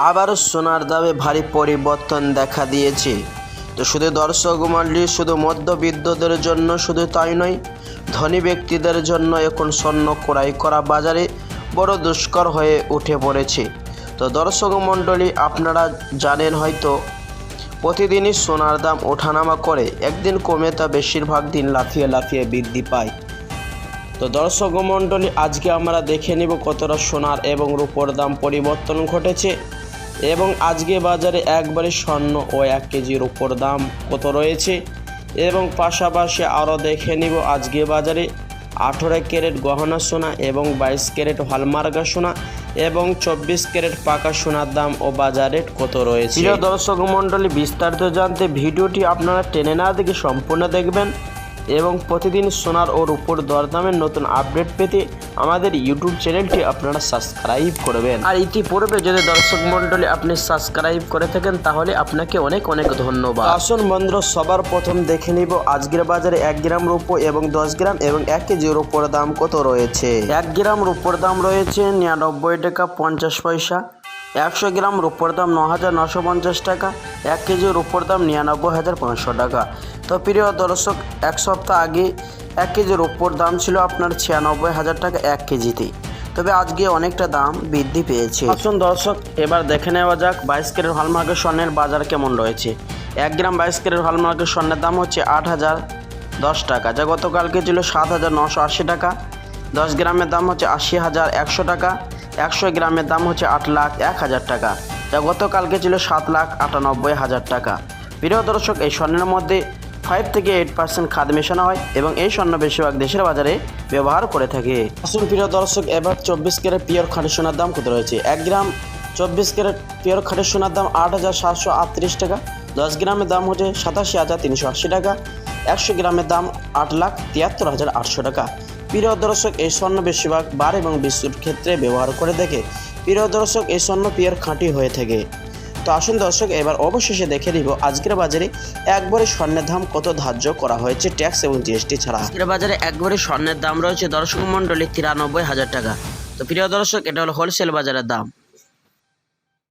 আবারও সোনার দামে ভারী পরিবর্তন দেখা দিয়েছে। তো শুধু দর্শক মণ্ডলী, শুধু মধ্যবিত্তদের জন্য শুধু তাই নয়, ধনী ব্যক্তিদের জন্য এখন স্বর্ণ ক্রয় করা বাজারে বড় দুষ্কর হয়ে উঠে পড়েছে। তো দর্শক মণ্ডলী, আপনারা জানেন হয়তো প্রতিদিনই সোনার দাম ওঠানামা করে, একদিন কমে তা বেশিরভাগ দিন লাফিয়ে লাফিয়ে বৃদ্ধি পায়। তো দর্শক মণ্ডলী, আজকে আমরা দেখে নেব কতটা সোনার এবং রূপোর দাম পরিবর্তন ঘটেছে এবং আজকে বাজারে একবারে স্বর্ণ ও 1 কেজি রূপোর দাম কত রয়েছে এবং পাশাপাশি আরও দেখে নিব আজকে বাজারে 18 ক্যারেট গহনা সোনা এবং 22 ক্যারেট হলমার্কা সোনা এবং 24 ক্যারেট পাকা সোনার দাম ও বাজার রেট কত রয়েছে। প্রিয় দর্শক মণ্ডলী, বিস্তারিত জানতে ভিডিওটি আপনারা টেনে না দেখে সম্পূর্ণ দেখবেন এবং প্রতিদিন সোনার ও রূপোর দরদামের নতুন আপডেট পেতে আমাদের ইউটিউব চ্যানেলটি আপনারা সাবস্ক্রাইব করবেন। আর ইতিপূর্বে যদি দর্শক মণ্ডলী আপনি সাবস্ক্রাইব করে থাকেন তাহলে আপনাকে অনেক অনেক ধন্যবাদ। আসুন বন্ধুরা, সবার প্রথম দেখে নিব আজকের বাজারে 1 গ্রাম রূপো এবং 10 গ্রাম এবং 1 কেজি রূপোর দাম কত রয়েছে। 1 গ্রাম রূপোর দাম রয়েছে 99 টাকা 50 পয়সা। 100 গ্রাম রূপোর দাম 9,950 টাকা। 1 কেজি রূপোর দাম 99,500 টাকা। তো প্রিয় দর্শক, এক সপ্তাহ আগে 1 কেজি রূপোর দাম ছিল আপনার 96,000 টাকা 1 কেজিতে। তবে আজকে অনেকটা দাম বৃদ্ধি পেয়েছে। আসুন দর্শক, এবার দেখে নেওয়া যাক 22 ক্যারেট হলমার্কের স্বর্ণের বাজার কেমন রয়েছে। 1 গ্রাম 22 ক্যারেট হলমার্কের স্বর্ণের দাম হচ্ছে 8,010 টাকা, যা গতকালকে ছিল 7,980 টাকা। 10 গ্রামের দাম হচ্ছে 80,100 টাকা। 100 গ্রামের দাম হচ্ছে 8,01,000 টাকা, যা গতকালকে ছিল 7,98,000 টাকা। প্রিয় দর্শক, এই স্বর্ণের মধ্যে 5 থেকে 8% খাদ মেশানো হয় এবং এই স্বর্ণ বেশিরভাগ দেশের বাজারে ব্যবহার করে থাকে। আসুন প্রিয় দর্শক, এবার 24 ক্যারেট পিওর খাঁটি সোনার দাম কত রয়েছে। 1 গ্রাম 24 ক্যারেট পিওর খাঁটি সোনার দাম 8,738 টাকা। 10 গ্রামের দাম হচ্ছে 87,380 টাকা। 100 গ্রামের দাম 8,73,800 টাকা। প্রিয় দর্শক, এই স্বর্ণ বেশিরভাগ বার এবং বিস্কুট ক্ষেত্রে ব্যবহার করে থাকে। প্রিয় দর্শক, এই স্বর্ণ পিওর খাঁটি হয়ে থাকে। তো আসুন দর্শক, এবার অবশেষে দেখে নিব আজকের বাজারে একবারে স্বর্ণের দাম কত ধার্য করা হয়েছে ট্যাক্স এবং জিএসটি ছাড়া। আজকের বাজারে একবারে স্বর্ণের দাম রয়েছে দর্শক মণ্ডলী 93,000 টাকা। তো প্রিয় দর্শক, এটা হলো হোলসেল বাজারের দাম।